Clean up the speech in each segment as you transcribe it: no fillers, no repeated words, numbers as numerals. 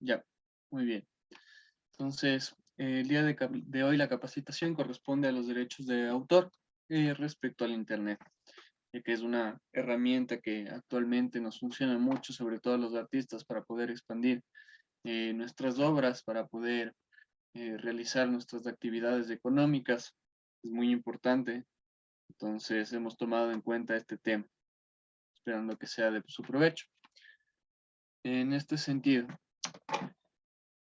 Ya, muy bien. Entonces, el día de hoy la capacitación corresponde a los derechos de autor respecto al Internet, ya que es una herramienta que actualmente nos funciona mucho, sobre todo a los artistas, para poder expandir nuestras obras, para poder realizar nuestras actividades económicas. Es muy importante. Entonces, hemos tomado en cuenta este tema, esperando que sea de su provecho. En este sentido,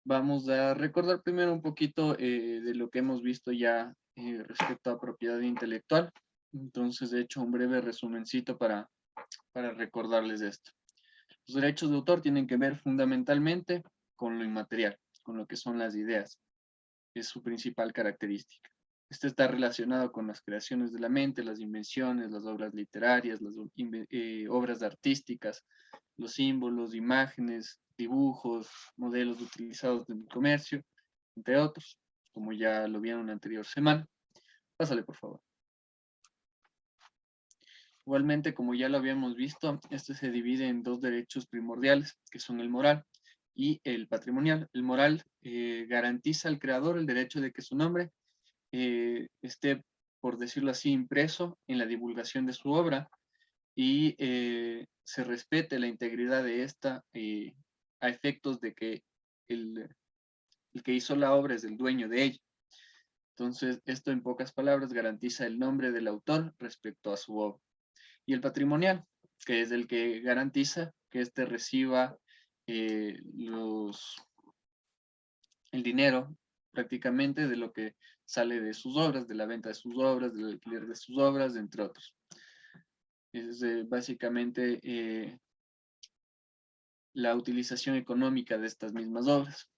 vamos a recordar primero un poquito de lo que hemos visto ya respecto a propiedad intelectual. Entonces, he hecho un breve resumencito para recordarles esto. Los derechos de autor tienen que ver fundamentalmente con lo inmaterial, con lo que son las ideas. Es su principal característica. Este está relacionado con las creaciones de la mente, las invenciones, las obras literarias, las obras artísticas, los símbolos, imágenes, dibujos, modelos utilizados en el comercio, entre otros, como ya lo vieron en la anterior semana. Pásale, por favor. Igualmente, como ya lo habíamos visto, este se divide en dos derechos primordiales, que son el moral y el patrimonial. El moral garantiza al creador el derecho de que su nombre esté, por decirlo así, impreso en la divulgación de su obra y se respete la integridad de esta a efectos de que el, el que hizo la obra es el dueño de ella. Entonces, esto en pocas palabras garantiza el nombre del autor respecto a su obra. Y el patrimonial, que es el que garantiza que éste reciba el dinero prácticamente de lo que sale de sus obras, de la venta de sus obras, del alquiler de sus obras, entre otros. Es básicamente la utilización económica de estas mismas obras.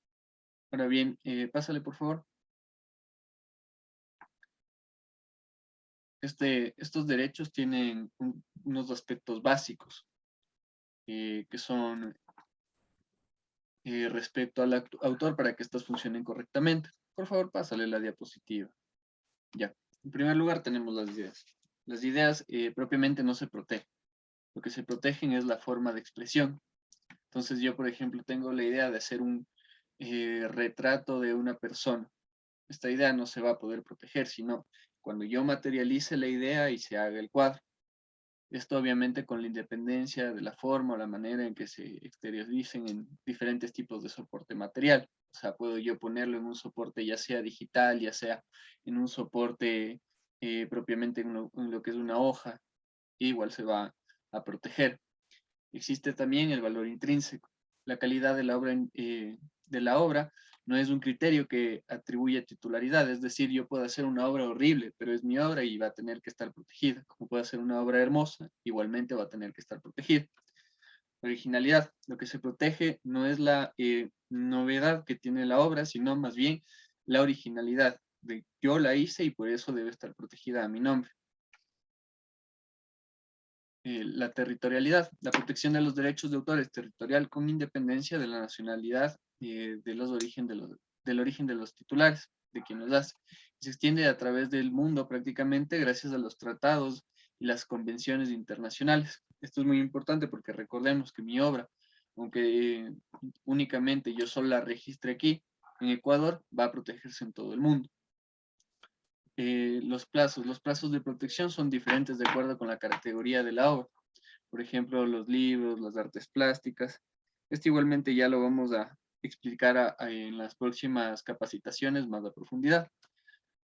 Ahora bien, pásale por favor. Estos derechos tienen unos aspectos básicos que son respecto al autor para que estos funcionen correctamente. Por favor, pásale la diapositiva. Ya. En primer lugar tenemos las ideas. Las ideas propiamente no se protegen. Lo que se protegen es la forma de expresión. Entonces yo, por ejemplo, tengo la idea de hacer un retrato de una persona. Esta idea no se va a poder proteger, sino cuando yo materialice la idea y se haga el cuadro. Esto obviamente con la independencia de la forma o la manera en que se exterioricen en diferentes tipos de soporte material. O sea, puedo yo ponerlo en un soporte ya sea digital, ya sea en un soporte propiamente en lo que es una hoja, igual se va a proteger. Existe también el valor intrínseco. La calidad de la obra no es un criterio que atribuye titularidad, es decir, yo puedo hacer una obra horrible, pero es mi obra y va a tener que estar protegida, como puedo hacer una obra hermosa, igualmente va a tener que estar protegida. Originalidad, lo que se protege no es la novedad que tiene la obra, sino más bien la originalidad de yo la hice y por eso debe estar protegida a mi nombre. La territorialidad, la protección de los derechos de autor es territorial con independencia de la nacionalidad del origen de los titulares, de quien los hace. Se extiende a través del mundo prácticamente gracias a los tratados y las convenciones internacionales. Esto es muy importante porque recordemos que mi obra, aunque únicamente yo solo la registre aquí en Ecuador, va a protegerse en todo el mundo. Los plazos de protección son diferentes de acuerdo con la categoría de la obra. Por ejemplo, los libros, las artes plásticas. Esto igualmente ya lo vamos a explicar en las próximas capacitaciones más a profundidad.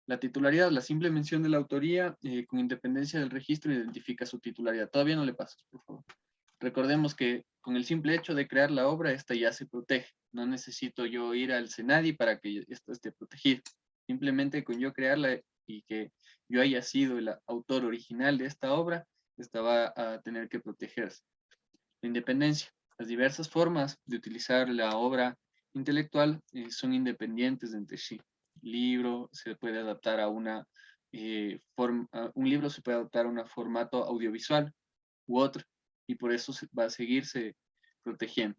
La titularidad, la simple mención de la autoría con independencia del registro identifica su titularidad. Todavía no le pasas, por favor. Recordemos que con el simple hecho de crear la obra, esta ya se protege. No necesito yo ir al Senadi para que esta esté protegida. Simplemente con yo crearla y que yo haya sido el autor original de esta obra, esta va a tener que protegerse. La independencia. Las diversas formas de utilizar la obra intelectual son independientes entre sí. Libro se puede adaptar a un libro se puede adaptar a un formato audiovisual u otro, y por eso va a seguirse protegiendo.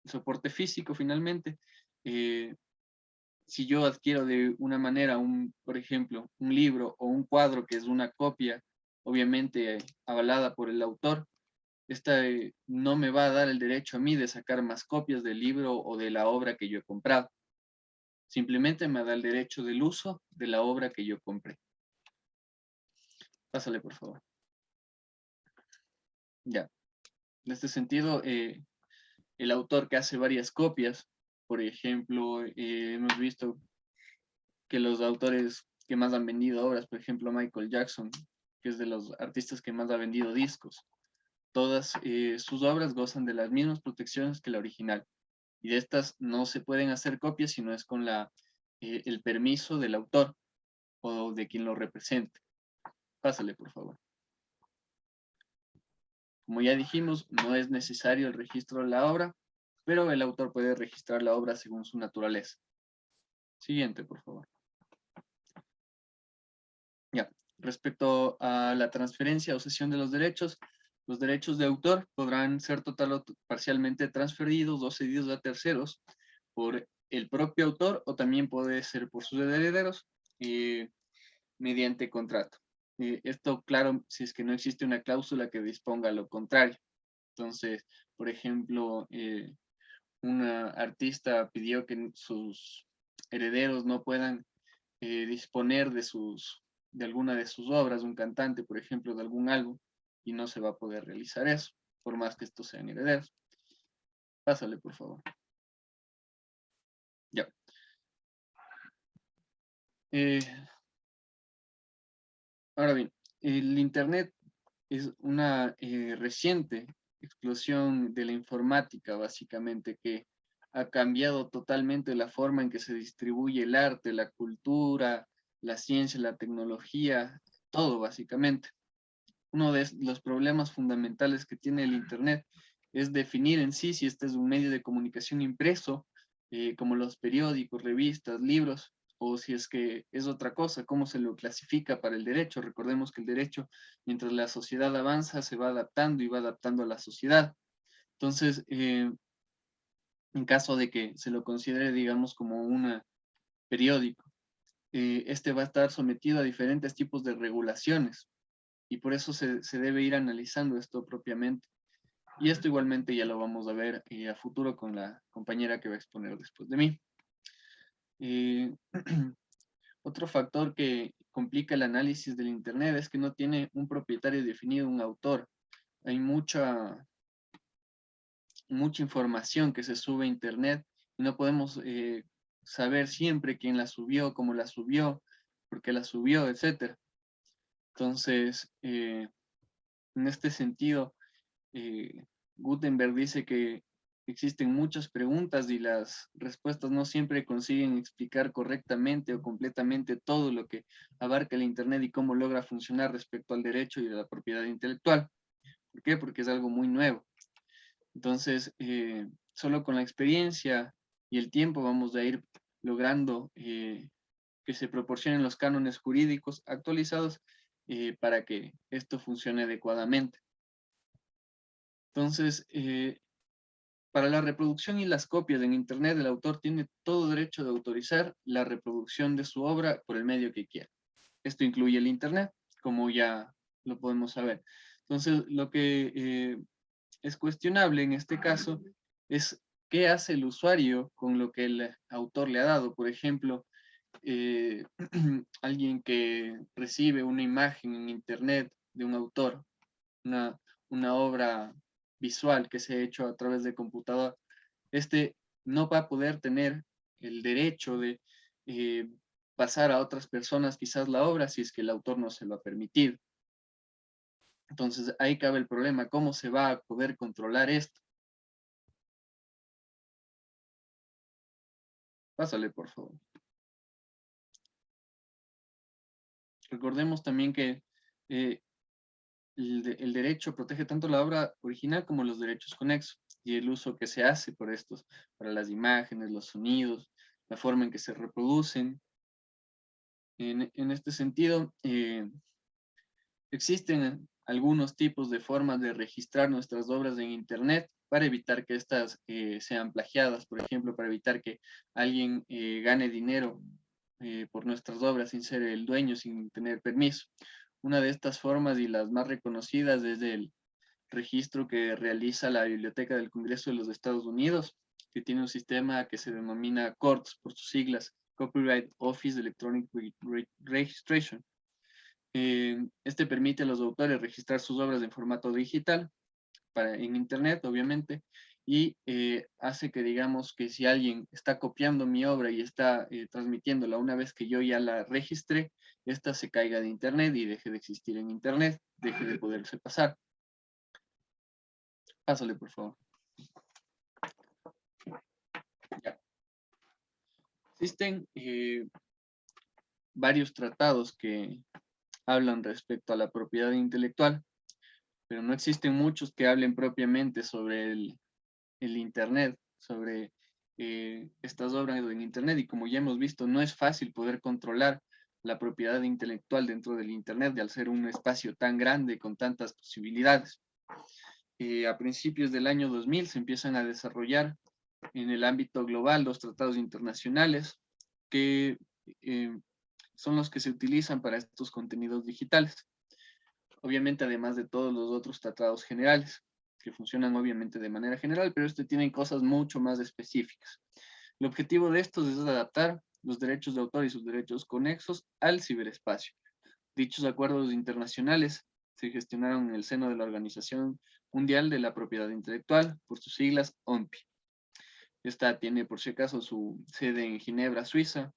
El soporte físico, finalmente, si yo adquiero de una manera, por ejemplo, un libro o un cuadro que es una copia, obviamente avalada por el autor, esta no me va a dar el derecho a mí de sacar más copias del libro o de la obra que yo he comprado. Simplemente me da el derecho del uso de la obra que yo compré. Pásale, por favor. Ya. En este sentido, el autor que hace varias copias, por ejemplo, hemos visto que los autores que más han vendido obras, por ejemplo, Michael Jackson, que es de los artistas que más ha vendido discos, todas sus obras gozan de las mismas protecciones que la original. Y de estas no se pueden hacer copias si no es con el permiso del autor o de quien lo represente. Pásale, por favor. Como ya dijimos, no es necesario el registro de la obra, pero el autor puede registrar la obra según su naturaleza. Siguiente, por favor. Ya, respecto a la transferencia o cesión de los derechos de autor podrán ser total o parcialmente transferidos o cedidos a terceros por el propio autor o también puede ser por sus herederos mediante contrato. Esto, claro, si es que no existe una cláusula que disponga lo contrario. Entonces, por ejemplo, una artista pidió que sus herederos no puedan disponer de alguna de sus obras, un cantante, por ejemplo, de algún álbum, y no se va a poder realizar eso, por más que estos sean herederos. Pásale, por favor. Ya. Eh, Ahora bien, el Internet es una reciente explosión de la informática, básicamente, que ha cambiado totalmente la forma en que se distribuye el arte, la cultura, la ciencia, la tecnología, todo básicamente. Uno de los problemas fundamentales que tiene el Internet es definir en sí si este es un medio de comunicación impreso, como los periódicos, revistas, libros, o si es que es otra cosa, cómo se lo clasifica para el derecho. Recordemos que el derecho, mientras la sociedad avanza, se va adaptando y va adaptando a la sociedad. Entonces, en caso de que se lo considere, digamos, como un periódico, este va a estar sometido a diferentes tipos de regulaciones y por eso se debe ir analizando esto propiamente. Y esto igualmente ya lo vamos a ver a futuro con la compañera que va a exponer después de mí. Eh, Otro factor que complica el análisis del Internet es que no tiene un propietario definido, un autor. Hay mucha información que se sube a Internet y no podemos saber siempre quién la subió, cómo la subió, por qué la subió, etc. Entonces, en este sentido, Gutenberg dice que existen muchas preguntas y las respuestas no siempre consiguen explicar correctamente o completamente todo lo que abarca el Internet y cómo logra funcionar respecto al derecho y a la propiedad intelectual. ¿Por qué? Porque es algo muy nuevo. Entonces, solo con la experiencia y el tiempo vamos a ir logrando que se proporcionen los cánones jurídicos actualizados para que esto funcione adecuadamente. Entonces, para la reproducción y las copias en Internet, el autor tiene todo derecho de autorizar la reproducción de su obra por el medio que quiera. Esto incluye el Internet, como ya lo podemos saber. Entonces, lo que es cuestionable en este caso es qué hace el usuario con lo que el autor le ha dado. Por ejemplo, alguien que recibe una imagen en Internet de un autor, una, una obra visual que se ha hecho a través de computador, este no va a poder tener el derecho de eh, pasar a otras personas quizás la obra si es que el autor no se lo ha permitido. Entonces ahí cabe el problema, ¿cómo se va a poder controlar esto? Pásale, por favor. Recordemos también que eh, el derecho protege tanto la obra original como los derechos conexos y el uso que se hace por estos, para las imágenes, los sonidos, la forma en que se reproducen. En este sentido, existen algunos tipos de formas de registrar nuestras obras en Internet para evitar que estas sean plagiadas, por ejemplo, para evitar que alguien gane dinero por nuestras obras sin ser el dueño, sin tener permiso. Una de estas formas y las más reconocidas es registro que realiza la Biblioteca del Congreso de los Estados Unidos, que tiene un sistema que se denomina CORTS por sus siglas, Copyright Office Electronic Registration. Este permite a los autores registrar sus obras en formato digital, en Internet, obviamente, y hace que, digamos, que si alguien está copiando mi obra y está transmitiéndola una vez que yo ya la registré, esta se caiga de Internet y deje de existir en Internet, deje de poderse pasar. Pásale, por favor. Ya. Existen varios tratados que hablan respecto a la propiedad intelectual, pero no existen muchos que hablen propiamente sobre el Internet, sobre estas obras en Internet, y como ya hemos visto, no es fácil poder controlar la propiedad intelectual dentro del Internet, de al ser un espacio tan grande con tantas posibilidades. A principios del año 2000 se empiezan a desarrollar en el ámbito global los tratados internacionales que son los que se utilizan para estos contenidos digitales. Obviamente, además de todos los otros tratados generales, que funcionan obviamente de manera general, pero tienen cosas mucho más específicas. El objetivo de estos es adaptar los derechos de autor y sus derechos conexos al ciberespacio. Dichos acuerdos internacionales se gestionaron en el seno de la Organización Mundial de la Propiedad Intelectual, por sus siglas OMPI. Esta tiene, por si acaso, su sede en Ginebra, Suiza.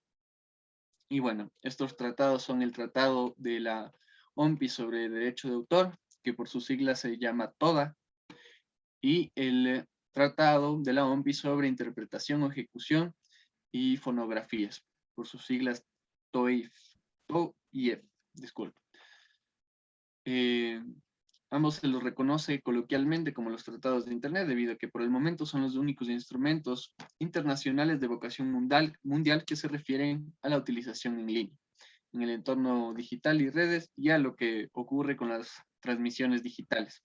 Y bueno, estos tratados son el Tratado de la OMPI sobre Derecho de Autor, que por sus siglas se llama TODA, y el Tratado de la OMPI sobre Interpretación, Ejecución y Fonografías, por sus siglas TOIF, disculpe. Ambos se los reconoce coloquialmente como los tratados de Internet, debido a que por el momento son los únicos instrumentos internacionales de vocación mundial que se refieren a la utilización en línea, en el entorno digital y redes, y a lo que ocurre con las transmisiones digitales.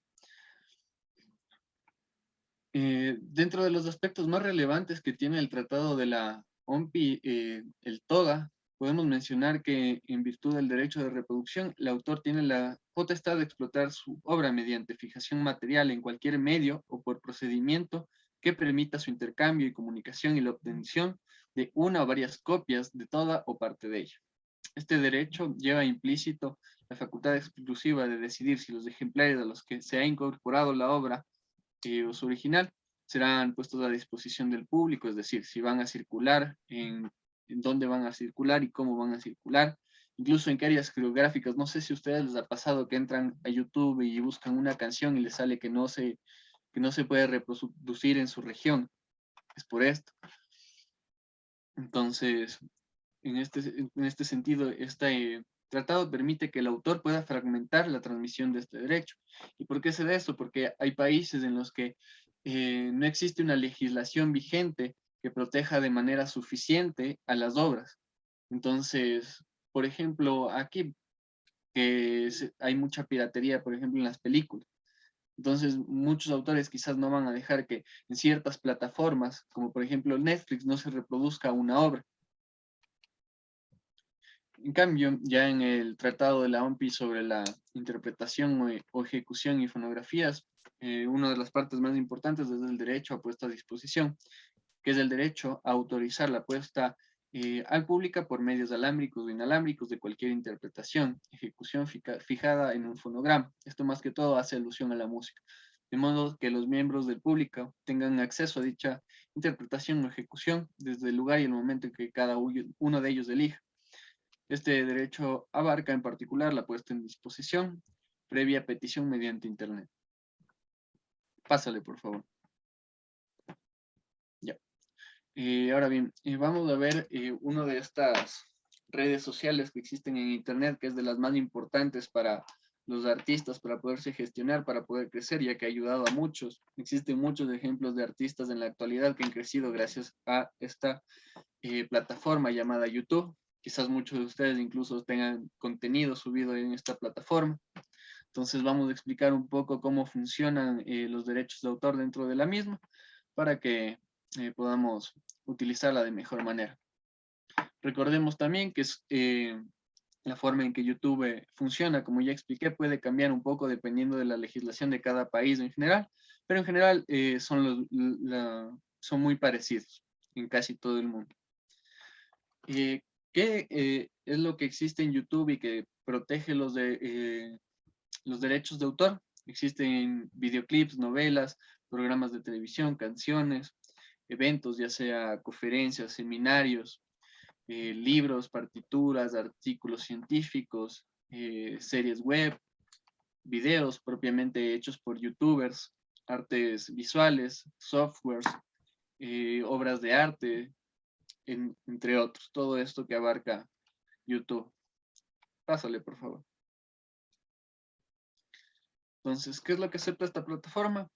Dentro de los aspectos más relevantes que tiene el Tratado de la OMPI, el TODA, podemos mencionar que en virtud del derecho de reproducción, el autor tiene la potestad de explotar su obra mediante fijación material en cualquier medio o por procedimiento que permita su intercambio y comunicación y la obtención de una o varias copias de toda o parte de ella. Este derecho lleva implícito la facultad exclusiva de decidir si los ejemplares a los que se ha incorporado la obra o su original serán puestos a disposición del público, es decir, si van a circular, en dónde van a circular y cómo van a circular, incluso en qué áreas geográficas. No sé si a ustedes les ha pasado que entran a YouTube y buscan una canción y les sale que no se puede reproducir en su región. Es por esto. Entonces, en este sentido, este tratado permite que el autor pueda fragmentar la transmisión de este derecho. ¿Y por qué se da esto? Porque hay países en los que no existe una legislación vigente que proteja de manera suficiente a las obras. Entonces, por ejemplo, aquí hay mucha piratería, por ejemplo, en las películas. Entonces, muchos autores quizás no van a dejar que en ciertas plataformas, como por ejemplo Netflix, no se reproduzca una obra. En cambio, ya en el Tratado de la OMPI sobre la interpretación o ejecución y fonografías, una de las partes más importantes es el derecho a puesta a disposición, que es el derecho a autorizar la puesta al público por medios alámbricos o inalámbricos de cualquier interpretación, ejecución fijada en un fonograma. Esto más que todo hace alusión a la música, de modo que los miembros del público tengan acceso a dicha interpretación o ejecución desde el lugar y el momento en que cada uno de ellos elija. Este derecho abarca en particular la puesta en disposición previa petición mediante Internet. Pásale, por favor. Ya. Ahora bien, vamos a ver una de estas redes sociales que existen en Internet, que es de las más importantes para los artistas, para poderse gestionar, para poder crecer, ya que ha ayudado a muchos. Existen muchos ejemplos de artistas en la actualidad que han crecido gracias a esta plataforma llamada YouTube. Quizás muchos de ustedes incluso tengan contenido subido en esta plataforma. Entonces vamos a explicar un poco cómo funcionan los derechos de autor dentro de la misma para que podamos utilizarla de mejor manera. Recordemos también que la forma en que YouTube funciona, como ya expliqué, puede cambiar un poco dependiendo de la legislación de cada país en general, pero en general son muy parecidos en casi todo el mundo. ¿Qué es lo que existe en YouTube y que protege los derechos de autor? Existen videoclips, novelas, programas de televisión, canciones, eventos, ya sea conferencias, seminarios, libros, partituras, artículos científicos, series web, videos propiamente hechos por youtubers, artes visuales, softwares, obras de arte, entre otros. Todo esto que abarca YouTube. Pásale, por favor. Entonces, ¿qué es lo que acepta esta plataforma?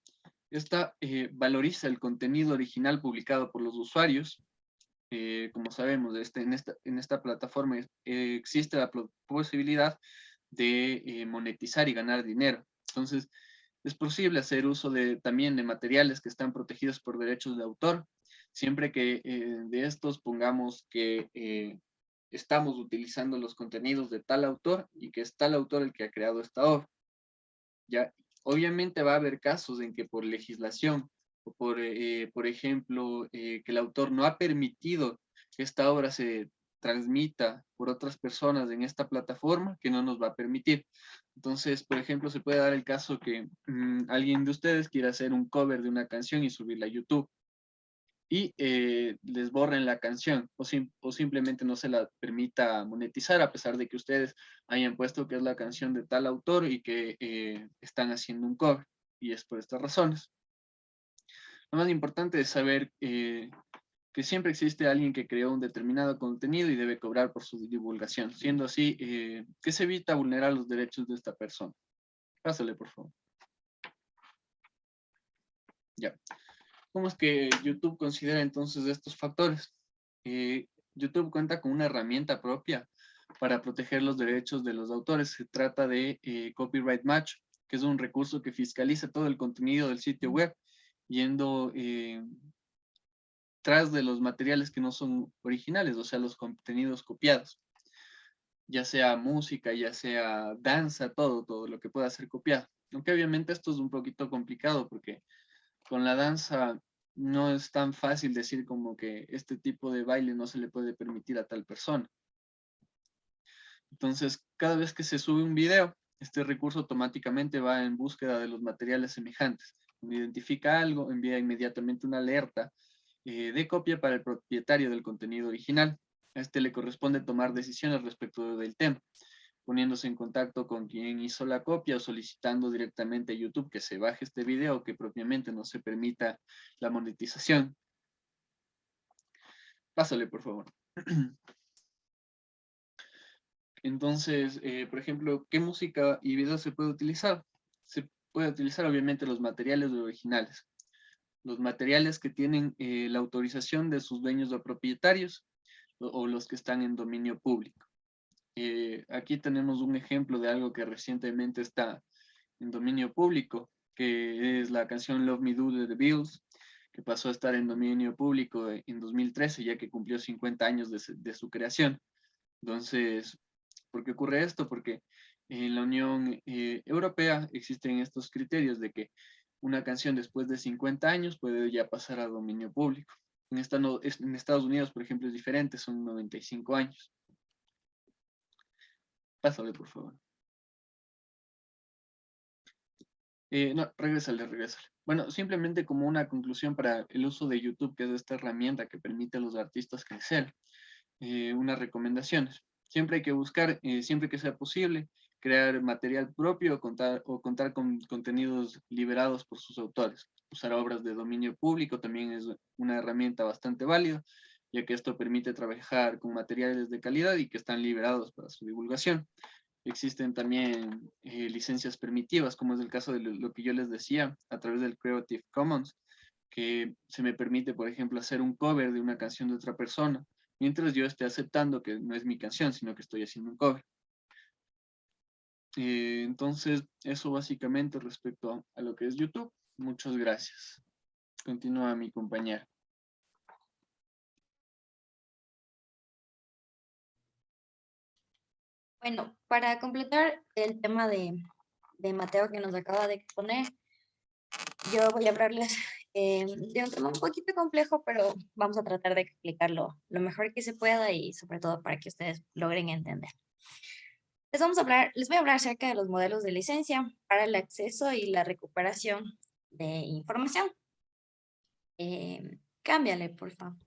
Esta valoriza el contenido original publicado por los usuarios. Como sabemos, en esta plataforma existe la posibilidad de monetizar y ganar dinero. Entonces, es posible hacer uso también de materiales que están protegidos por derechos de autor, siempre que de estos pongamos que estamos utilizando los contenidos de tal autor y que es tal autor el que ha creado esta obra. Ya, obviamente va a haber casos en que por legislación o por ejemplo, que el autor no ha permitido que esta obra se transmita por otras personas en esta plataforma, que no nos va a permitir. Entonces, por ejemplo, se puede dar el caso que alguien de ustedes quiera hacer un cover de una canción y subirla a YouTube y les borren la canción o simplemente no se la permita monetizar a pesar de que ustedes hayan puesto que es la canción de tal autor y que están haciendo un cover, y es por estas razones. Lo más importante es saber que siempre existe alguien que creó un determinado contenido y debe cobrar por su divulgación, siendo así que se evita vulnerar los derechos de esta persona. Pásale, por favor. Ya. ¿Cómo es que YouTube considera entonces estos factores? YouTube cuenta con una herramienta propia para proteger los derechos de los autores. Se trata de Copyright Match, que es un recurso que fiscaliza todo el contenido del sitio web, yendo tras de los materiales que no son originales, o sea, los contenidos copiados, ya sea música, ya sea danza, todo lo que pueda ser copiado. Aunque obviamente esto es un poquito complicado porque con la danza no es tan fácil decir como que este tipo de baile no se le puede permitir a tal persona. Entonces, cada vez que se sube un video, este recurso automáticamente va en búsqueda de los materiales semejantes. Cuando identifica algo, envía inmediatamente una alerta de copia para el propietario del contenido original. A este le corresponde tomar decisiones respecto del tema, poniéndose en contacto con quien hizo la copia o solicitando directamente a YouTube que se baje este video, que propiamente no se permita la monetización. Pásale, por favor. Entonces, por ejemplo, ¿qué música y video se puede utilizar? Se puede utilizar obviamente los materiales originales, los materiales que tienen la autorización de sus dueños o propietarios o los que están en dominio público. Aquí tenemos un ejemplo de algo que recientemente está en dominio público, que es la canción Love Me Do de The Beatles, que pasó a estar en dominio público en 2013, ya que cumplió 50 años de su creación. Entonces, ¿por qué ocurre esto? Porque en la Unión Europea existen estos criterios de que una canción después de 50 años puede ya pasar a dominio público. En Estados Unidos, por ejemplo, es diferente, son 95 años. Pásale, por favor. No, regrésale. Bueno, simplemente como una conclusión para el uso de YouTube, que es esta herramienta que permite a los artistas crecer, unas recomendaciones. Siempre hay que buscar, siempre que sea posible, crear material propio o contar con contenidos liberados por sus autores. Usar obras de dominio público también es una herramienta bastante válida, ya que esto permite trabajar con materiales de calidad y que están liberados para su divulgación. Existen también licencias permitivas, como es el caso de lo que yo les decía, a través del Creative Commons, que se me permite, por ejemplo, hacer un cover de una canción de otra persona, mientras yo esté aceptando que no es mi canción, sino que estoy haciendo un cover. Entonces, eso básicamente respecto a lo que es YouTube. Muchas gracias. Continúa mi compañera. Bueno, para completar el tema de Mateo que nos acaba de exponer, yo voy a hablarles de un tema un poquito complejo, pero vamos a tratar de explicarlo lo mejor que se pueda y sobre todo para que ustedes logren entender. Les voy a hablar acerca de los modelos de licencia para el acceso y la recuperación de información. Cámbiale, por favor.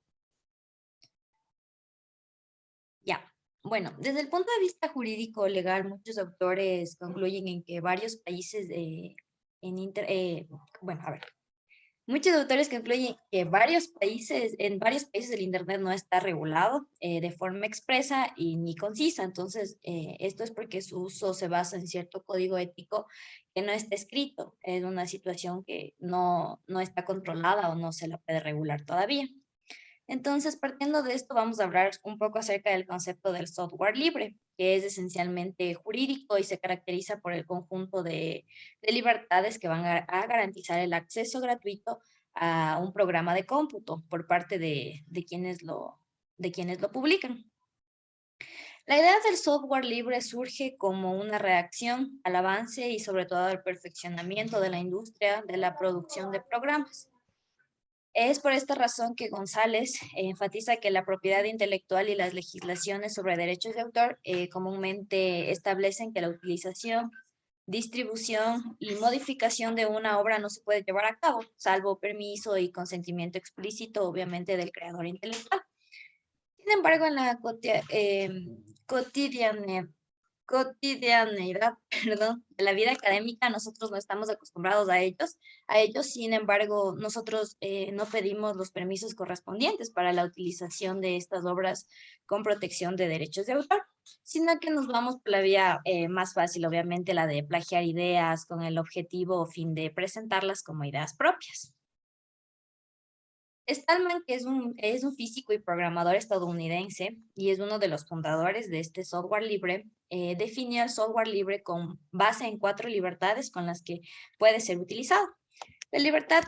Ya. Bueno, desde el punto de vista jurídico legal, muchos autores concluyen en que varios países bueno, a ver, muchos autores concluyen que en varios países el Internet no está regulado de forma expresa y ni concisa. Entonces, esto es porque su uso se basa en cierto código ético que no está escrito. Es una situación que no está controlada o no se la puede regular todavía. Entonces, partiendo de esto, vamos a hablar un poco acerca del concepto del software libre, que es esencialmente jurídico y se caracteriza por el conjunto de libertades que van a garantizar el acceso gratuito a un programa de cómputo por parte de quienes lo publican. La idea del software libre surge como una reacción al avance y sobre todo al perfeccionamiento de la industria de la producción de programas. Es por esta razón que González enfatiza que la propiedad intelectual y las legislaciones sobre derechos de autor comúnmente establecen que la utilización, distribución y modificación de una obra no se puede llevar a cabo, salvo permiso y consentimiento explícito, obviamente, del creador intelectual. Sin embargo, en la cotidianeidad, perdón, de la vida académica, nosotros no estamos acostumbrados a ellos, sin embargo, nosotros no pedimos los permisos correspondientes para la utilización de estas obras con protección de derechos de autor, sino que nos vamos por la vía más fácil, obviamente, la de plagiar ideas con el objetivo o fin de presentarlas como ideas propias. Stallman, que es un físico y programador estadounidense y es uno de los fundadores de este software libre, definió el software libre con base en 4 libertades con las que puede ser utilizado. La libertad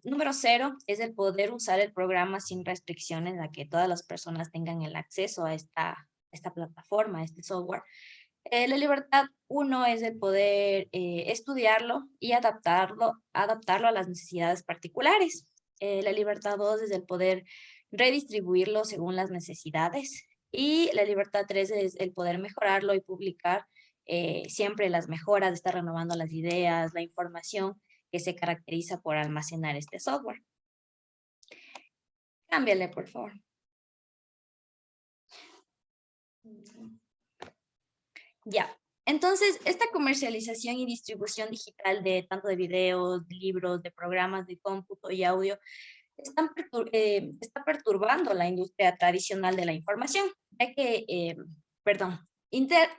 número 0 es el poder usar el programa sin restricciones, a que todas las personas tengan el acceso a esta plataforma, a este software. La libertad 1 es el poder estudiarlo y adaptarlo a las necesidades particulares. La libertad 2 es el poder redistribuirlo según las necesidades. Y la libertad 3 es el poder mejorarlo y publicar siempre las mejoras, estar renovando las ideas, la información que se caracteriza por almacenar este software. Cámbiale, por favor. Ya. Entonces, esta comercialización y distribución digital de tanto de videos, de libros, de programas de cómputo y audio está perturbando la industria tradicional de la información, ya que,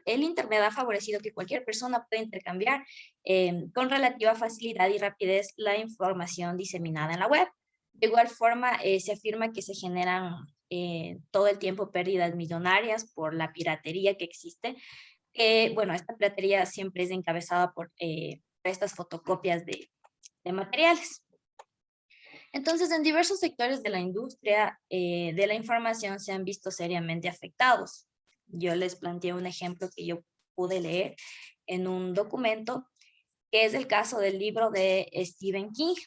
el Internet ha favorecido que cualquier persona pueda intercambiar con relativa facilidad y rapidez la información diseminada en la web. De igual forma, se afirma que se generan todo el tiempo pérdidas millonarias por la piratería que existe. Bueno, esta piratería siempre es encabezada por estas fotocopias de materiales. Entonces, en diversos sectores de la industria de la información se han visto seriamente afectados. Yo les planteé un ejemplo que yo pude leer en un documento, que es el caso del libro de Stephen King,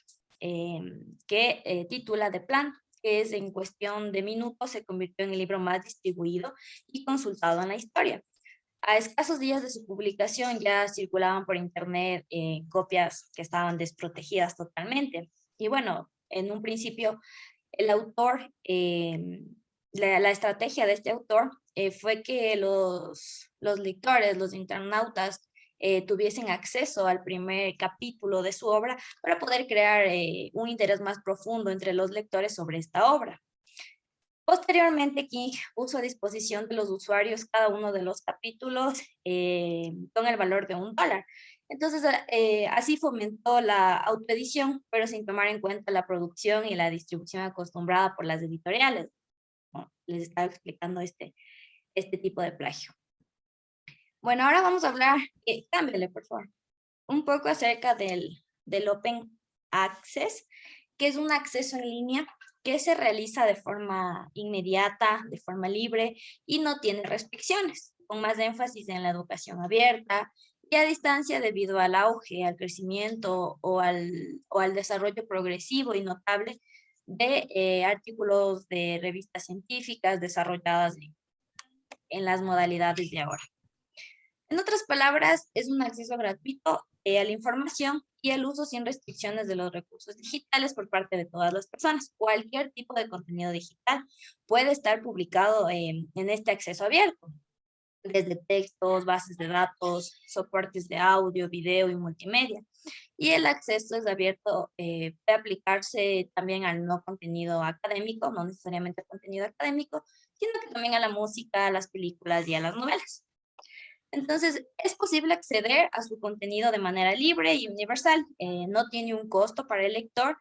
que titula The Plan, que es en cuestión de minutos se convirtió en el libro más distribuido y consultado en la historia. A escasos días de su publicación ya circulaban por internet copias que estaban desprotegidas totalmente. Y bueno, en un principio el autor, la estrategia de este autor fue que los lectores, los internautas, tuviesen acceso al primer capítulo de su obra para poder crear un interés más profundo entre los lectores sobre esta obra. Posteriormente, King puso a disposición de los usuarios cada uno de los capítulos con el valor de $1. Entonces, así fomentó la autoedición, pero sin tomar en cuenta la producción y la distribución acostumbrada por las editoriales. ¿No? Les estaba explicando este tipo de plagio. Bueno, ahora vamos a hablar, cámbiale, por favor, un poco acerca del Open Access, que es un acceso en línea que se realiza de forma inmediata, de forma libre y no tiene restricciones. con más énfasis en la educación abierta y a distancia debido al auge, al crecimiento o al desarrollo progresivo y notable de artículos de revistas científicas desarrolladas en las modalidades de ahora. En otras palabras, es un acceso gratuito a la información y el uso sin restricciones de los recursos digitales por parte de todas las personas. Cualquier tipo de contenido digital puede estar publicado en este acceso abierto, desde textos, bases de datos, soportes de audio, video y multimedia. Y el acceso es abierto, puede aplicarse también al no contenido académico, no necesariamente contenido académico, sino que también a la música, a las películas y a las novelas. Entonces, es posible acceder a su contenido de manera libre y universal. No tiene un costo para el lector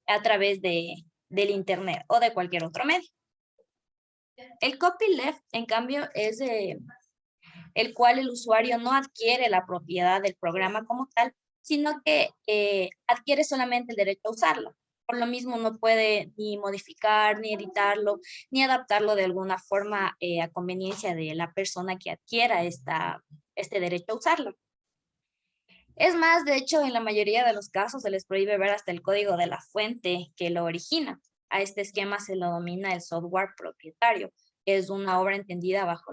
a través del Internet o de cualquier otro medio. El copyleft, en cambio, es el cual el usuario no adquiere la propiedad del programa como tal, sino que adquiere solamente el derecho a usarlo. Por lo mismo no puede ni modificar, ni editarlo, ni adaptarlo de alguna forma a conveniencia de la persona que adquiera este derecho a usarlo. Es más, de hecho, en la mayoría de los casos se les prohíbe ver hasta el código de la fuente que lo origina. A este esquema se lo domina el software propietario, que es una obra entendida bajo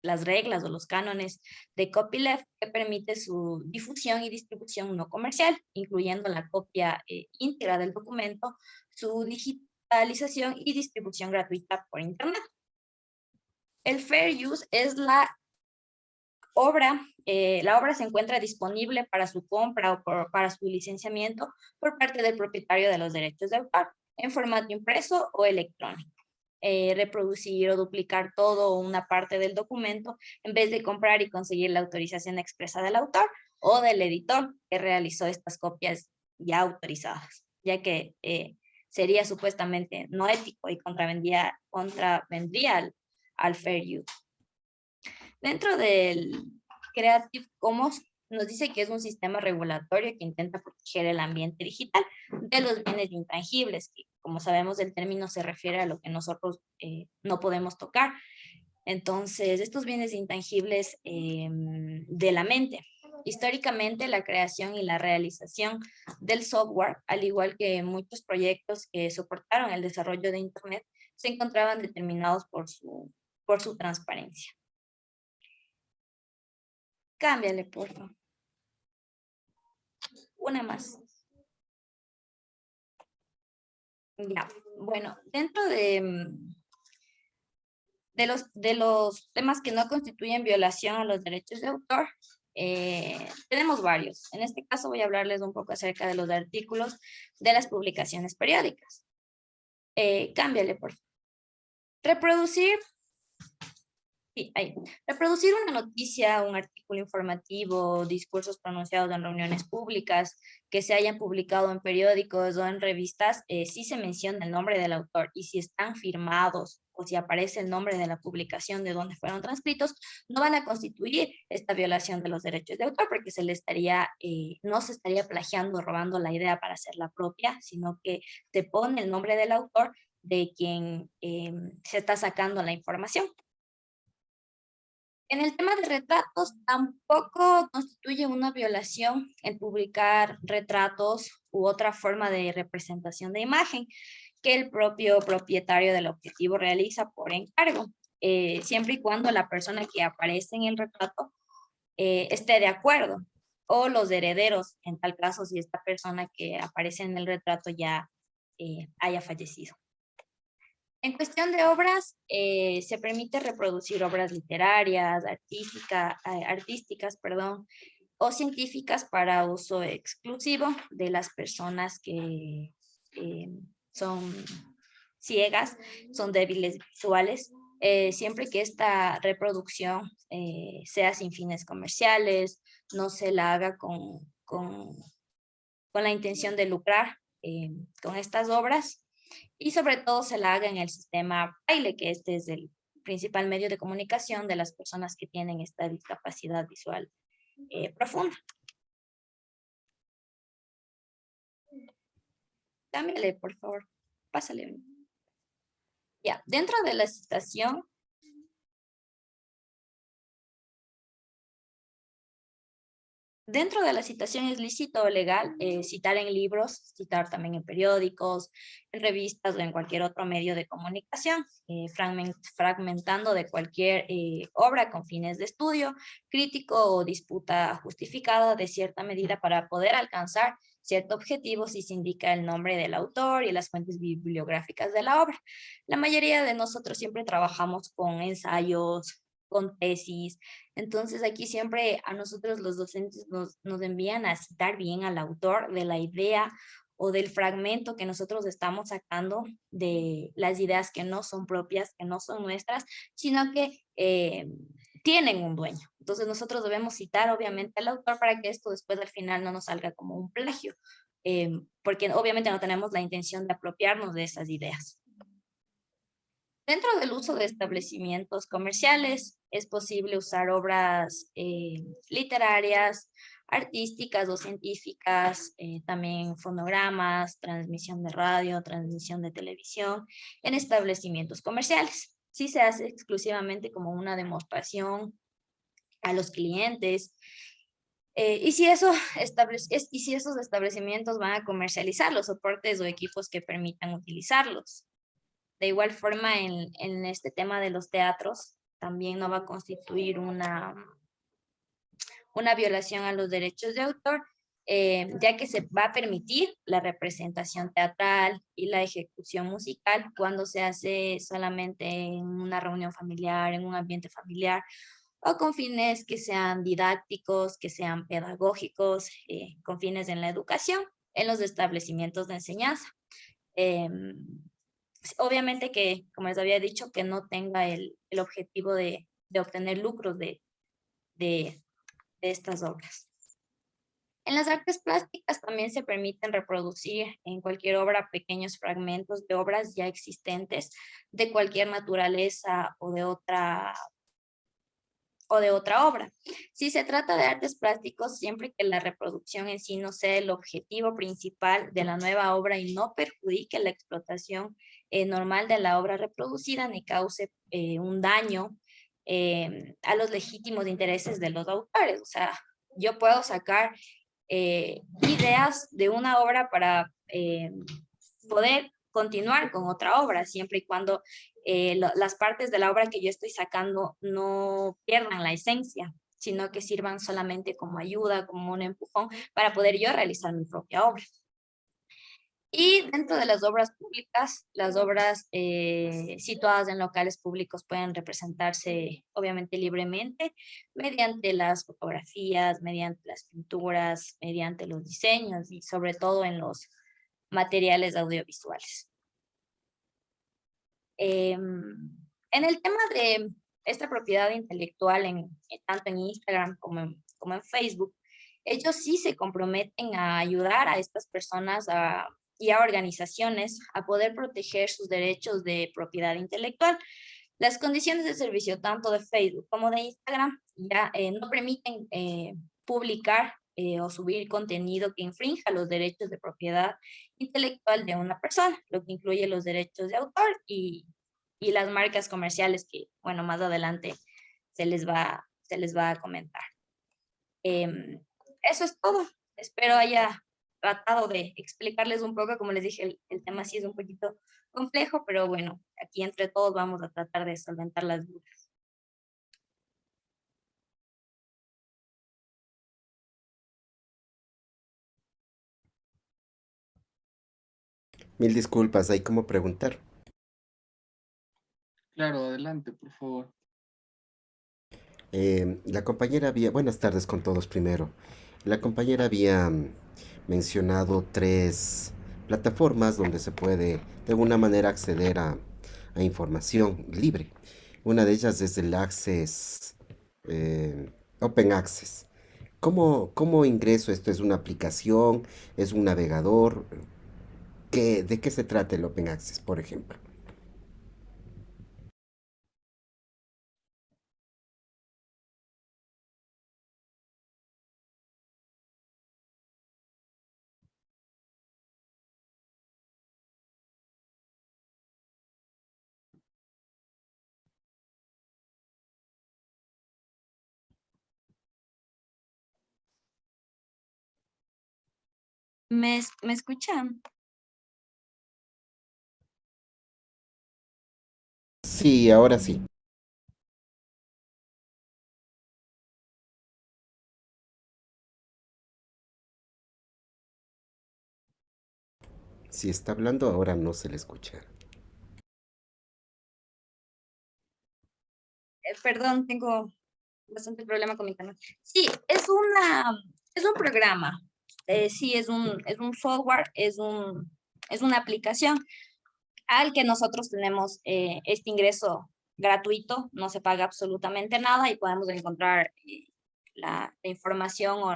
las reglas o los cánones de copyleft que permite su difusión y distribución no comercial, incluyendo la copia íntegra del documento, su digitalización y distribución gratuita por Internet. El Fair Use es la obra se encuentra disponible para su compra o para su licenciamiento por parte del propietario de los derechos de autor en formato impreso o electrónico. Reproducir o duplicar todo o una parte del documento en vez de comprar y conseguir la autorización expresa del autor o del editor que realizó estas copias ya autorizadas, ya que sería supuestamente no ético y contravendría al fair use. Dentro del Creative Commons nos dice que es un sistema regulatorio que intenta proteger el ambiente digital de los bienes intangibles, que como sabemos el término se refiere a lo que nosotros no podemos tocar. Entonces, estos bienes intangibles de la mente. Históricamente, la creación y la realización del software, al igual que muchos proyectos que soportaron el desarrollo de Internet, se encontraban determinados por su transparencia. Cámbiale, por favor. Una más. Ya, bueno, dentro de los temas que no constituyen violación a los derechos de autor, tenemos varios. En este caso voy a hablarles un poco acerca de los artículos de las publicaciones periódicas. Cámbiale, por favor. Reproducir. Sí, ahí. Reproducir una noticia, un artículo informativo, discursos pronunciados en reuniones públicas que se hayan publicado en periódicos o en revistas, si se menciona el nombre del autor y si están firmados o si aparece el nombre de la publicación de donde fueron transcritos, no van a constituir esta violación de los derechos de autor porque no se estaría plagiando, robando la idea para hacerla propia, sino que se pone el nombre del autor de quien se está sacando la información. En el tema de retratos, tampoco constituye una violación el publicar retratos u otra forma de representación de imagen que el propio propietario del objetivo realiza por encargo, siempre y cuando la persona que aparece en el retrato esté de acuerdo, o los herederos, en tal caso, si esta persona que aparece en el retrato ya haya fallecido. En cuestión de obras, se permite reproducir obras literarias, artísticas, o científicas para uso exclusivo de las personas que son ciegas, son débiles visuales, siempre que esta reproducción sea sin fines comerciales, no se la haga con la intención de lucrar con estas obras, y sobre todo se la haga en el sistema Braille, que este es el principal medio de comunicación de las personas que tienen esta discapacidad visual profunda. Cámbiale, por favor. Pásale. Ya, dentro de la citación Dentro de la citación es lícito o legal citar en libros, citar también en periódicos, en revistas o en cualquier otro medio de comunicación, fragmentando de cualquier obra con fines de estudio, crítico o disputa justificada de cierta medida para poder alcanzar cierto objetivo si se indica el nombre del autor y las fuentes bibliográficas de la obra. La mayoría de nosotros siempre trabajamos con ensayos, con tesis. Entonces aquí siempre a nosotros los docentes nos envían a citar bien al autor de la idea o del fragmento que nosotros estamos sacando de las ideas que no son propias, que no son nuestras, sino que tienen un dueño. Entonces nosotros debemos citar obviamente al autor para que esto después al final no nos salga como un plagio, porque obviamente no tenemos la intención de apropiarnos de esas ideas. Dentro del uso de establecimientos comerciales, es posible usar obras literarias, artísticas o científicas, también fonogramas, transmisión de radio, transmisión de televisión, en establecimientos comerciales. Sí se hace exclusivamente como una demostración a los clientes. Y si esos establecimientos van a comercializar los soportes o equipos que permitan utilizarlos. De igual forma, en este tema de los teatros, también no va a constituir una violación a los derechos de autor, ya que se va a permitir la representación teatral y la ejecución musical cuando se hace solamente en una reunión familiar, en un ambiente familiar, o con fines que sean didácticos, que sean pedagógicos, con fines en la educación, en los establecimientos de enseñanza. Obviamente que, como les había dicho, que no tenga el objetivo de obtener lucros de estas obras. En las artes plásticas también se permiten reproducir en cualquier obra pequeños fragmentos de obras ya existentes de cualquier naturaleza o de otra obra. Si se trata de artes plásticos, siempre que la reproducción en sí no sea el objetivo principal de la nueva obra y no perjudique la explotación normal de la obra reproducida ni cause un daño a los legítimos intereses de los autores. O sea, yo puedo sacar ideas de una obra para poder continuar con otra obra, siempre y cuando las partes de la obra que yo estoy sacando no pierdan la esencia, sino que sirvan solamente como ayuda, como un empujón para poder yo realizar mi propia obra. Y dentro de las obras públicas, las obras situadas en locales públicos pueden representarse obviamente libremente mediante las fotografías, mediante las pinturas, mediante los diseños y sobre todo en los materiales audiovisuales. En el tema de esta propiedad intelectual, tanto en Instagram como en Facebook, ellos sí se comprometen a ayudar a estas personas y a organizaciones a poder proteger sus derechos de propiedad intelectual. Las condiciones de servicio tanto de Facebook como de Instagram ya no permiten publicar o subir contenido que infrinja los derechos de propiedad intelectual de una persona, lo que incluye los derechos de autor y las marcas comerciales que, bueno, más adelante se les va a comentar. Eso es todo. Espero haya tratado de explicarles un poco, como les dije, el tema sí es un poquito complejo, pero bueno, aquí entre todos vamos a tratar de solventar las dudas. Mil disculpas, hay como preguntar. Claro, adelante, por favor. La compañera había, buenas tardes con todos primero. La compañera había mencionado tres plataformas donde se puede de alguna manera acceder a información libre. Una de ellas es el Access, Open Access. ¿Cómo ingreso esto? ¿Es una aplicación? ¿Es un navegador? ¿De qué se trata el Open Access, por ejemplo? me escuchan? Sí, ahora sí. Si está hablando, ahora no se le escucha. Perdón, tengo bastante problema con mi canal. Sí, es un programa. Sí, es un software, es una aplicación al que nosotros tenemos este ingreso gratuito, no se paga absolutamente nada y podemos encontrar la información o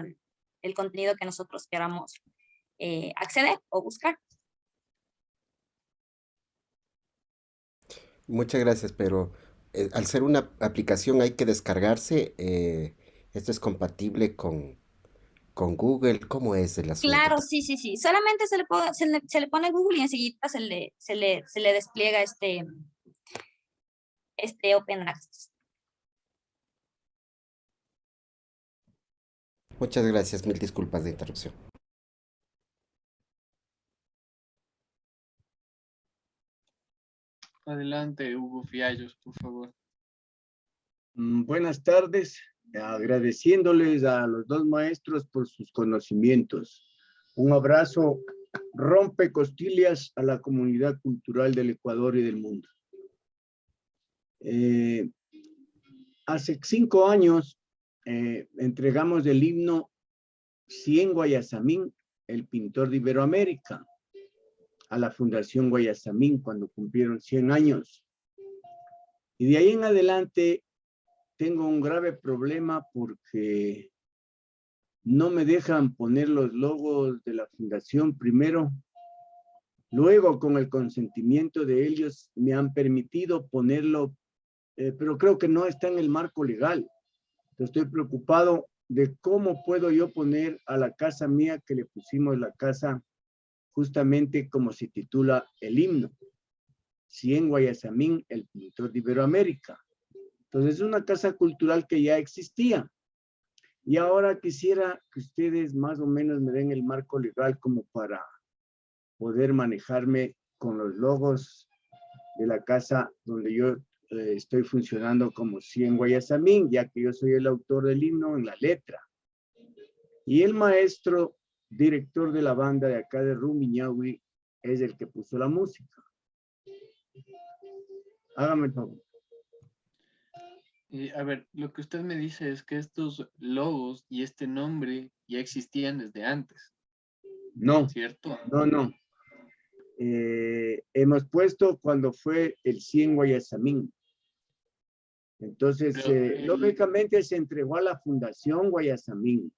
el contenido que nosotros queramos acceder o buscar. Muchas gracias, pero al ser una aplicación hay que descargarse. ¿Esto es compatible con Google? ¿Cómo es el asunto? Claro, sí, sí, sí. Solamente se le pone Google y enseguida se le despliega este Open Access. Muchas gracias, mil disculpas de interrupción. Adelante, Hugo Fiallos, por favor. Buenas tardes, agradeciéndoles a los dos maestros por sus conocimientos. Un abrazo rompe costillas a la comunidad cultural del Ecuador y del mundo. Hace 5 años entregamos el himno 100 Guayasamín, el pintor de Iberoamérica, a la Fundación Guayasamín cuando cumplieron 100 años. Y de ahí en adelante tengo un grave problema porque no me dejan poner los logos de la fundación primero. Luego, con el consentimiento de ellos, me han permitido ponerlo, pero creo que no está en el marco legal. Estoy preocupado de cómo puedo yo poner a la casa mía, que le pusimos la casa justamente como se titula el himno. 100 Guayasamín, el pintor de Iberoamérica. Entonces, es una casa cultural que ya existía. Y ahora quisiera que ustedes más o menos me den el marco legal como para poder manejarme con los logos de la casa donde yo estoy funcionando como 100 Guayasamín, ya que yo soy el autor del himno en la letra. Y el maestro, director de la banda de acá de Rumiñahui, es el que puso la música. Hágame el favor. A ver, lo que usted me dice es que estos logos y este nombre ya existían desde antes, No, ¿cierto? no. Hemos puesto cuando fue el 100 Guayasamín. Entonces, lógicamente se entregó a la Fundación Guayasamín.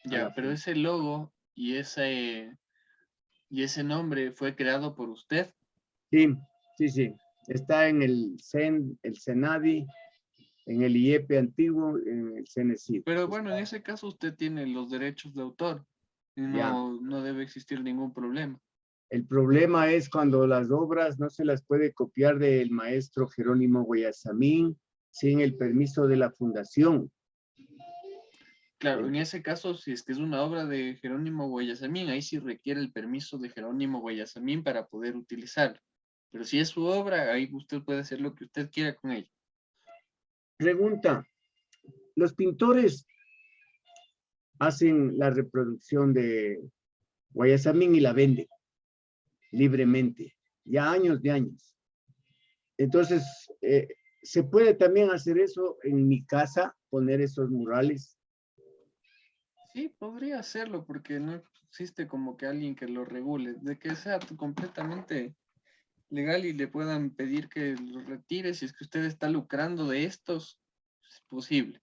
Ya, pero ese logo y ese nombre fue creado por usted. Sí. Está en el CENADI, en el IEP antiguo, en el CENESID. Pero bueno, en ese caso usted tiene los derechos de autor y no debe existir ningún problema. El problema es cuando las obras no se las puede copiar del maestro Jerónimo Guayasamín sin el permiso de la fundación. Claro, en ese caso, si es que es una obra de Jerónimo Guayasamín, ahí sí requiere el permiso de Jerónimo Guayasamín para poder utilizarlo. Pero si es su obra, ahí usted puede hacer lo que usted quiera con ella. Pregunta, los pintores hacen la reproducción de Guayasamín y la venden libremente, ya años de años. Entonces, ¿se puede también hacer eso en mi casa, poner esos murales? Sí, podría hacerlo porque no existe como que alguien que lo regule, de que sea completamente legal y le puedan pedir que lo retire si es que usted está lucrando de estos, es posible.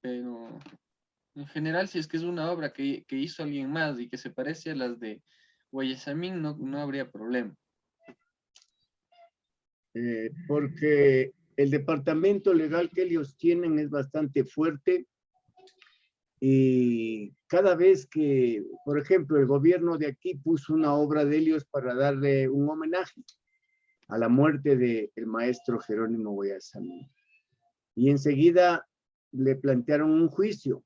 Pero en general, si es que es una obra que hizo alguien más y que se parece a las de Guayasamín, no habría problema. Porque el departamento legal que ellos tienen es bastante fuerte y cada vez que, por ejemplo, el gobierno de aquí puso una obra de ellos para darle un homenaje a la muerte del maestro Jerónimo Guayasamín. Y enseguida le plantearon un juicio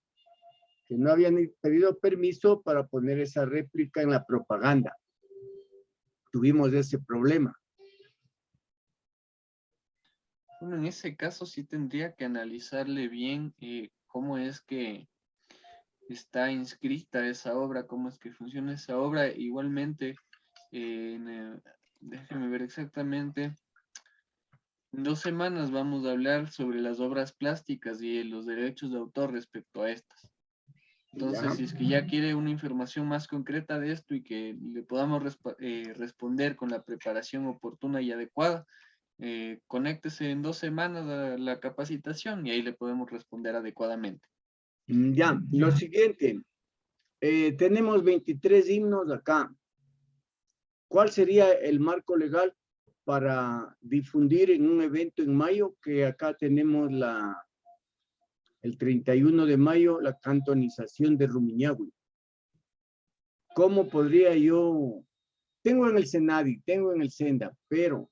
que no habían pedido permiso para poner esa réplica en la propaganda. Tuvimos ese problema. Bueno, en ese caso sí tendría que analizarle bien cómo es que está inscrita esa obra, cómo es que funciona esa obra. Igualmente, déjeme ver exactamente. En 2 semanas vamos a hablar sobre las obras plásticas y los derechos de autor respecto a estas. Entonces, Ya. si es que ya quiere una información más concreta de esto y que le podamos responder con la preparación oportuna y adecuada, conéctese en 2 semanas a la capacitación y ahí le podemos responder adecuadamente. Ya, lo siguiente. Tenemos 23 himnos acá. ¿Cuál sería el marco legal para difundir en un evento en mayo? Que acá tenemos el 31 de mayo, la cantonización de Rumiñahui. ¿Cómo podría yo? Tengo en el Senadi, tengo en el Senda, pero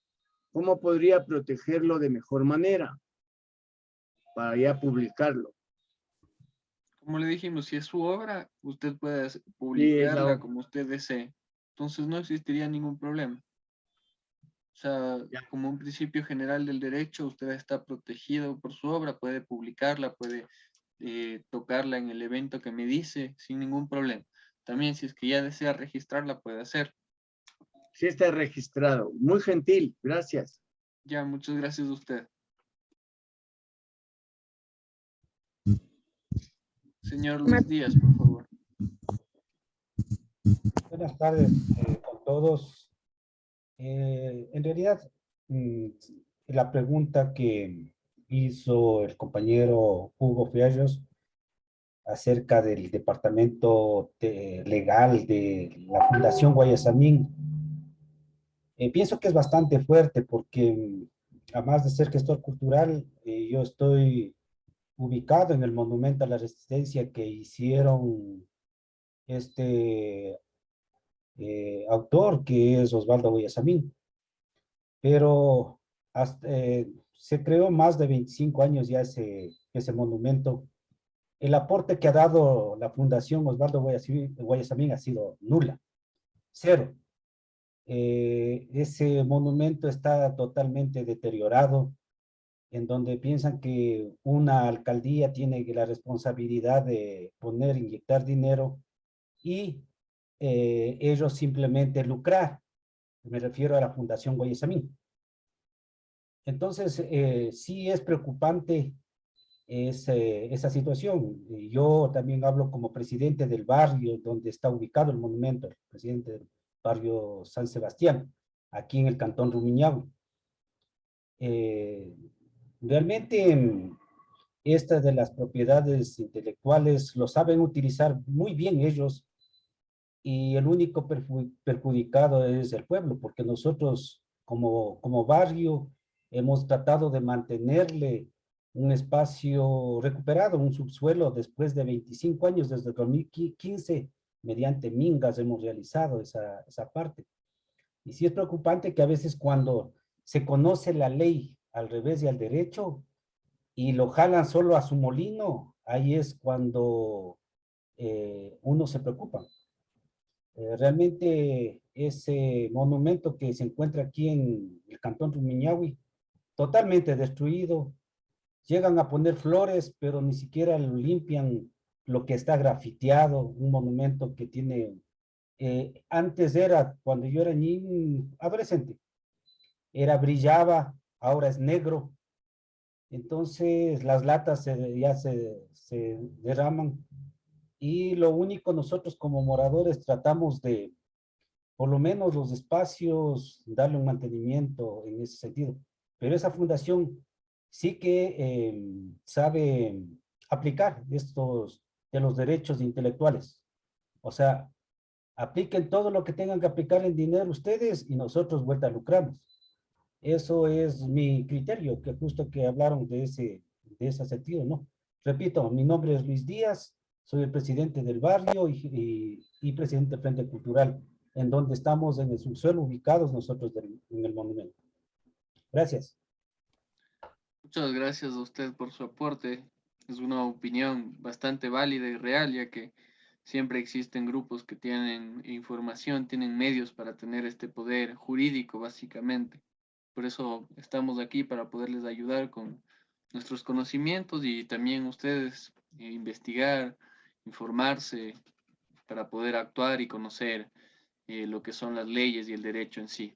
¿cómo podría protegerlo de mejor manera para ya publicarlo? Como le dijimos, si es su obra, usted puede Sí, es la publicarla obra. como usted desee. Entonces no existiría ningún problema. O sea, Ya. como un principio general del derecho, usted está protegido por su obra, puede publicarla, puede tocarla en el evento que me dice sin ningún problema. También si es que ya desea registrarla, puede hacer. Sí está registrado. Muy gentil, gracias. Ya, muchas gracias a usted. Señor Luis Díaz, por favor. Buenas tardes con todos. En realidad, la pregunta que hizo el compañero Hugo Fiallos acerca del departamento legal de la Fundación Guayasamín, pienso que es bastante fuerte porque, además de ser gestor cultural, yo estoy ubicado en el Monumento a la Resistencia que hicieron este autor, que es Osvaldo Guayasamín. Pero se creó más de 25 años ya ese monumento. El aporte que ha dado la Fundación Osvaldo Guayasamín ha sido nula, cero. Ese monumento está totalmente deteriorado, en donde piensan que una alcaldía tiene la responsabilidad de inyectar dinero y ellos simplemente lucrar. Me refiero a la Fundación Guayasamín. Entonces, sí es preocupante esa situación. Yo también hablo como presidente del barrio donde está ubicado el monumento, el presidente del barrio San Sebastián, aquí en el cantón Rumiñahui. Realmente, estas de las propiedades intelectuales lo saben utilizar muy bien ellos, y el único perjudicado es el pueblo, porque nosotros como barrio hemos tratado de mantenerle un espacio recuperado, un subsuelo después de 25 años, desde 2015, mediante mingas hemos realizado esa parte. Y sí es preocupante que a veces cuando se conoce la ley al revés y al derecho y lo jalan solo a su molino, ahí es cuando uno se preocupa. Realmente ese monumento que se encuentra aquí en el cantón Rumiñahui, totalmente destruido, llegan a poner flores, pero ni siquiera lo limpian lo que está grafiteado, un monumento que tiene, antes era, cuando yo era niño, adolescente, brillaba, ahora es negro, entonces las latas ya se derraman, y lo único nosotros como moradores tratamos de, por lo menos los espacios, darle un mantenimiento en ese sentido. Pero esa fundación sí que sabe aplicar estos de los derechos intelectuales. O sea, apliquen todo lo que tengan que aplicar en dinero ustedes y nosotros vuelta lucramos. Eso es mi criterio, que justo que hablaron de ese sentido, ¿no? Repito, mi nombre es Luis Díaz, soy el presidente del barrio y presidente del Frente Cultural, en donde estamos en el subsuelo ubicados nosotros en el monumento. Gracias. Muchas gracias a usted por su aporte. es una opinión bastante válida y real, ya que siempre existen grupos que tienen información, tienen medios para tener este poder jurídico, básicamente. Por eso estamos aquí para poderles ayudar con nuestros conocimientos y también ustedes investigar, informarse para poder actuar y conocer lo que son las leyes y el derecho en sí.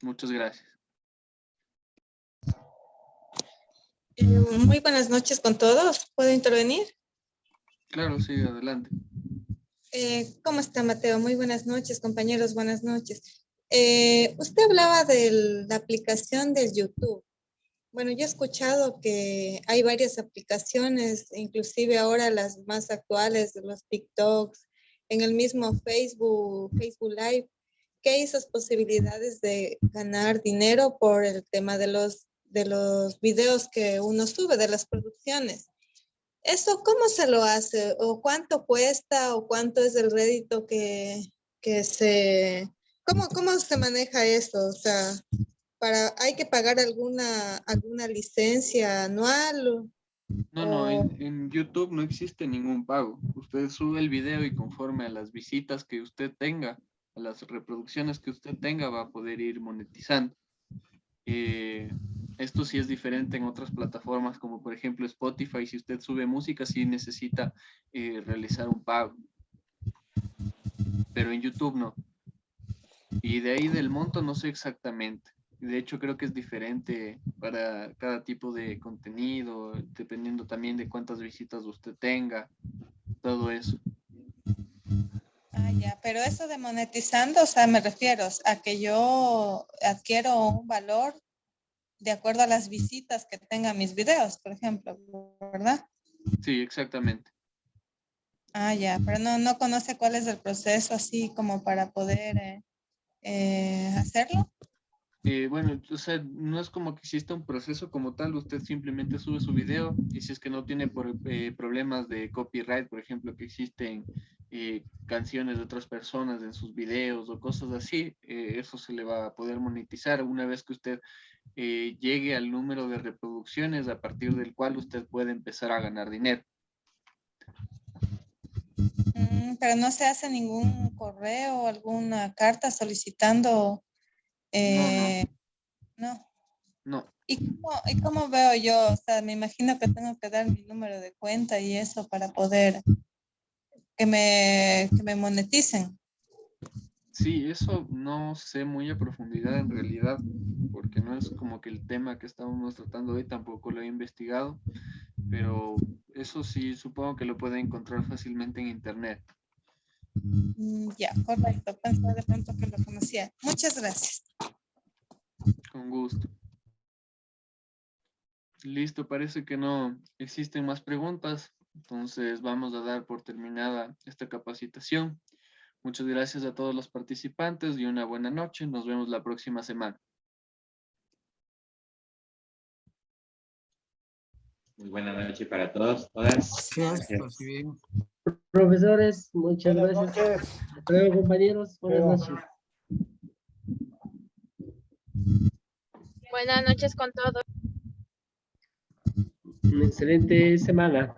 Muchas gracias. Muy buenas noches con todos. ¿Puedo intervenir? Claro, sí, adelante. ¿Cómo está, Mateo? Muy buenas noches, compañeros. Buenas noches. Usted hablaba de la aplicación del YouTube. Bueno, yo he escuchado que hay varias aplicaciones, inclusive ahora las más actuales, los TikToks, en el mismo Facebook Live, que hay esas posibilidades de ganar dinero por el tema de los videos que uno sube, de las producciones. ¿Eso cómo se lo hace? ¿O cuánto cuesta? ¿O cuánto es el rédito que se... ¿Cómo se maneja eso? O sea, ¿hay que pagar alguna licencia anual? No, en YouTube no existe ningún pago. Usted sube el video y conforme a las visitas que usted tenga, a las reproducciones que usted tenga, va a poder ir monetizando. Esto sí es diferente en otras plataformas, como por ejemplo Spotify. Si usted sube música, sí necesita realizar un pago, pero en YouTube no. Y de ahí del monto no sé exactamente. De hecho, creo que es diferente para cada tipo de contenido, dependiendo también de cuántas visitas usted tenga, todo eso. Ah, ya, pero eso de monetizando, o sea, me refiero a que yo adquiero un valor de acuerdo a las visitas que tengan mis videos, por ejemplo, ¿verdad? Sí, exactamente. Ah, ya, pero no conoce cuál es el proceso así como para poder hacerlo. Bueno, o sea, no es como que exista un proceso como tal, usted simplemente sube su video y si es que no tiene problemas de copyright, por ejemplo, que existen canciones de otras personas en sus videos o cosas así, eso se le va a poder monetizar una vez que usted llegue al número de reproducciones a partir del cual usted puede empezar a ganar dinero. Pero no se hace ningún correo o alguna carta solicitando, No, no. no. ¿Y cómo veo yo? O sea, me imagino que tengo que dar mi número de cuenta y eso para poder que me moneticen. Sí, eso no sé muy a profundidad en realidad, porque no es como que el tema que estamos tratando hoy, tampoco lo he investigado, pero eso sí supongo que lo puede encontrar fácilmente en internet. Ya, correcto. Pensaba de pronto que lo conocía. Muchas gracias. Con gusto. Listo, parece que no existen más preguntas, entonces vamos a dar por terminada esta capacitación. Muchas gracias a todos los participantes y una buena noche. Nos vemos la próxima semana. Muy buena noche para todos, todas. Gracias. Profesores, muchas Buenas gracias. noches. Hasta luego, compañeros. Buenas Luego. noches. Buenas noches con todos. Una excelente semana.